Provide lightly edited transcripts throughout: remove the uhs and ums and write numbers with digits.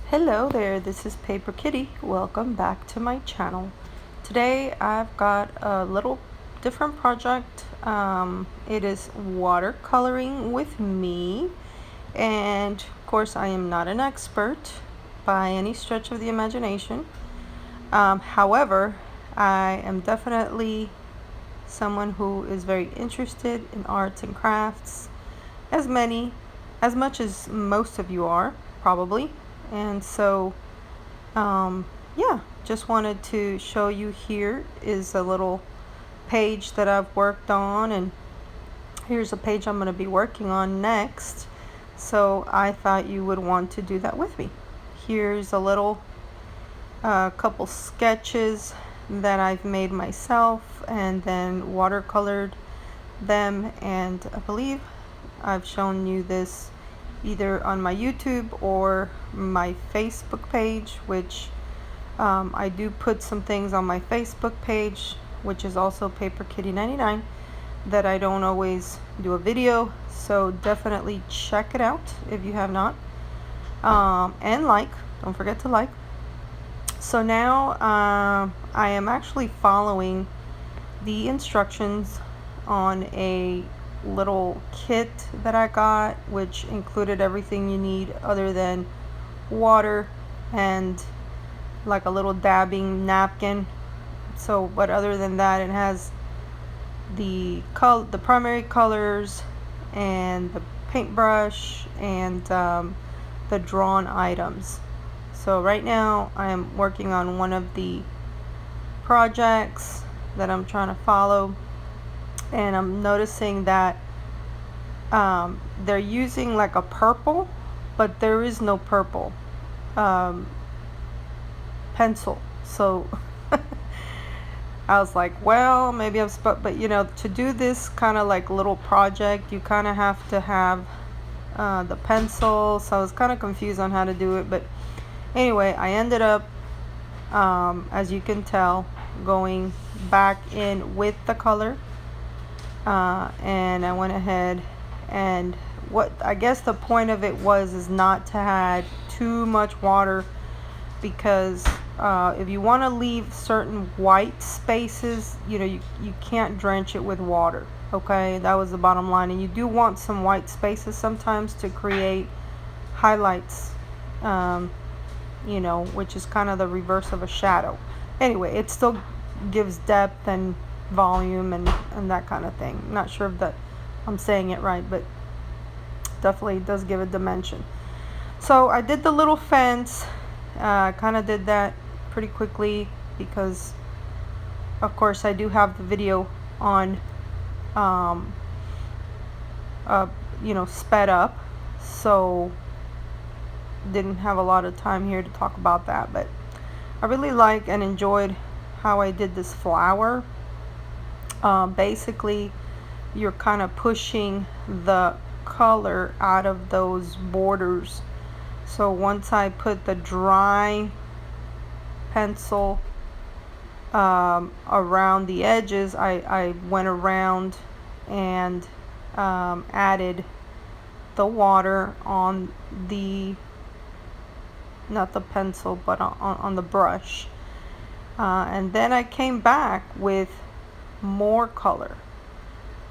Hello there, this is Paper Kitty. Welcome back to my channel. Today I've got a little different project. It is watercoloring with me, and of course I am not an expert by any stretch of the imagination. However, I am definitely someone who is very interested in arts and crafts, as much as most of you are, probably. And so, yeah, just wanted to show you. Here is a little page that I've worked on, and here's a page I'm going to be working on next. So I thought you would want to do that with me. Here's a little couple sketches that I've made myself and then watercolored them, and I believe I've shown you this either on my YouTube or my Facebook page, which I do put some things on my Facebook page, which is also Paper Kitty 99, that I don't always do a video, so definitely check it out if you have not, and don't forget to like. So now I am actually following the instructions on a little kit that I got, which included everything you need other than water and like a little dabbing napkin. So, but other than that, it has the primary colors and the paintbrush and the drawn items. So right now I am working on one of the projects that I'm trying to follow, and I'm noticing that they're using like a purple, but there is no purple pencil. So I was like, well, maybe but you know, to do this kind of like little project, you kind of have to have the pencil. So I was kind of confused on how to do it, but anyway, I ended up, as you can tell, going back in with the color, and I went ahead, and what I guess the point of it is not to add too much water, because if you want to leave certain white spaces, you know, you can't drench it with water. Okay, that was the bottom line. And you do want some white spaces sometimes to create highlights, you know, which is kind of the reverse of a shadow. Anyway, it still gives depth and volume and that kind of thing. Not sure if I'm saying it right, but definitely does give a dimension. So I did the little fence. Kind of did that pretty quickly because, of course, I do have the video on, you know, sped up. So didn't have a lot of time here to talk about that, but I really like and enjoyed how I did this flower. Basically, you're kind of pushing the color out of those borders. So once I put the dry pencil around the edges, I went around and added the water on the, not the pencil, but on the brush. And then I came back with more color.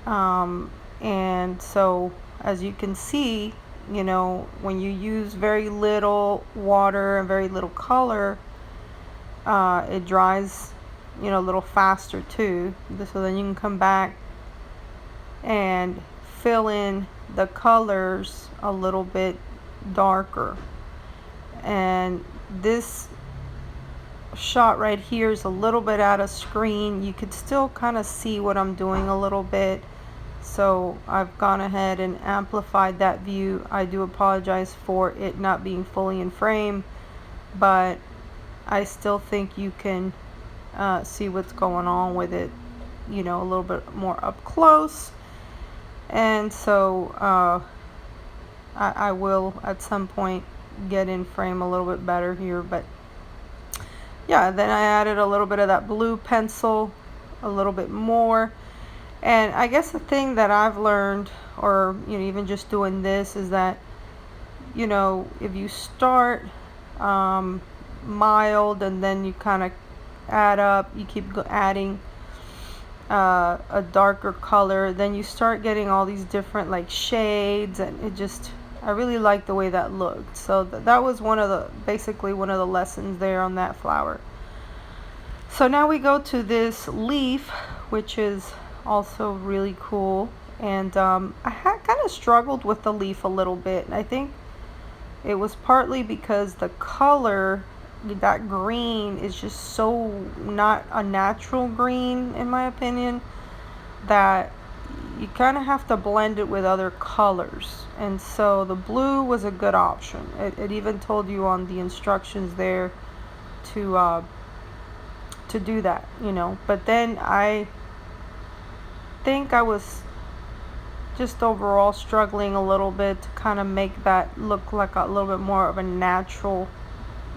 And so, as you can see, you know, when you use very little water and very little color, it dries, you know, a little faster too. So then you can come back and fill in the colors a little bit darker. And this shot right here is a little bit out of screen. You could still kind of see what I'm doing a little bit. So I've gone ahead and amplified that view. I do apologize for it not being fully in frame, but I still think you can see what's going on with it, you know, a little bit more up close. And so I will at some point get in frame a little bit better here. But yeah, then I added a little bit of that blue pencil, a little bit more. And I guess the thing that I've learned, or you know, even just doing this, is that, you know, if you start mild, and then you kind of add up, you keep adding a darker color, then you start getting all these different like shades, and it just, I really like the way that looked. So that was basically one of the lessons there on that flower. So now we go to this leaf, which is also really cool. And I had kind of struggled with the leaf a little bit. I think it was partly because the color, that green, is just so not a natural green in my opinion, that you kind of have to blend it with other colors. And so the blue was a good option. It even told you on the instructions there to do that, you know. But then I think I was just overall struggling a little bit to kind of make that look like a little bit more of a natural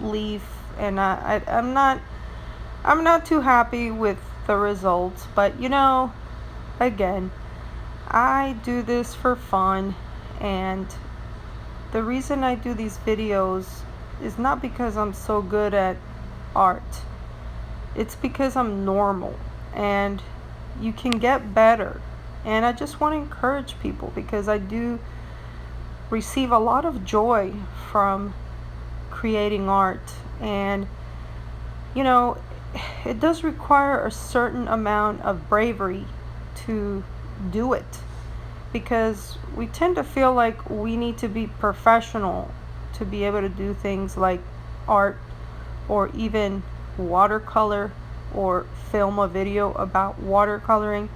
leaf, and I'm not too happy with the results. But you know, again, I do this for fun, and the reason I do these videos is not because I'm so good at art. It's because I'm normal, and you can get better. And I just want to encourage people, because I do receive a lot of joy from creating art. And you know, it does require a certain amount of bravery to do it, because we tend to feel like we need to be professional to be able to do things like art, or even watercolor, or film a video about watercoloring.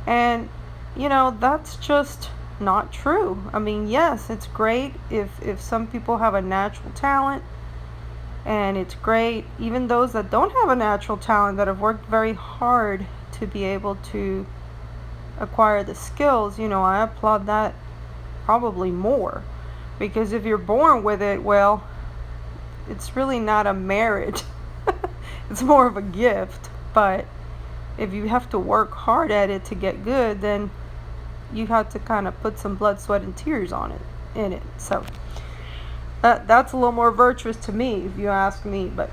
And you know, that's just not true. I mean, yes, it's great if some people have a natural talent, and it's great even those that don't have a natural talent, that have worked very hard to be able to acquire the skills. You know, I applaud that probably more, because if you're born with it, well, it's really not a merit. It's more of a gift. But if you have to work hard at it to get good, then you have to kind of put some blood, sweat, and tears in it. So that's a little more virtuous to me, if you ask me. But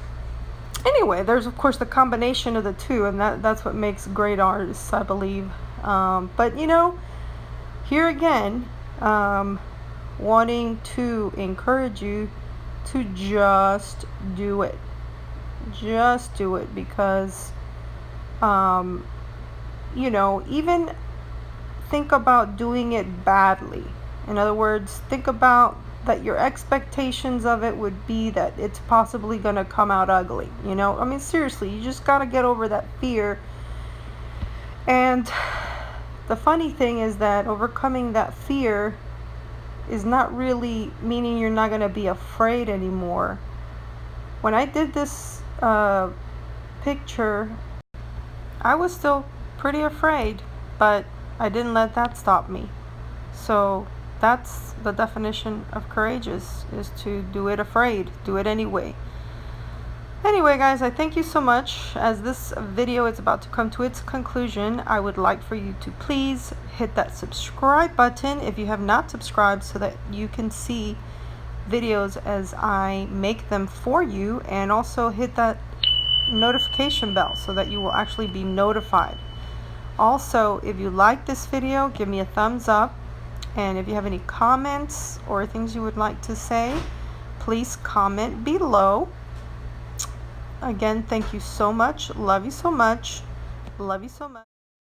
anyway, there's of course the combination of the two, and that's what makes great artists, I believe. But you know, here again, wanting to encourage you to just do it. Just do it, because you know, even think about doing it badly. In other words, think about that your expectations of it would be that it's possibly going to come out ugly. You know, I mean, seriously, you just got to get over that fear. And the funny thing is that overcoming that fear is not really meaning you're not going to be afraid anymore. When I did this picture, I was still pretty afraid, but I didn't let that stop me. So that's the definition of courageous, is to do it afraid, do it anyway. Anyway, guys, I thank you so much. As this video is about to come to its conclusion, I would like for you to please hit that subscribe button if you have not subscribed, so that you can see videos as I make them for you, and also hit that notification bell so that you will actually be notified. Also, if you like this video, give me a thumbs up, and if you have any comments or things you would like to say, please comment below. Again, thank you so much. Love you so much. Love you so much.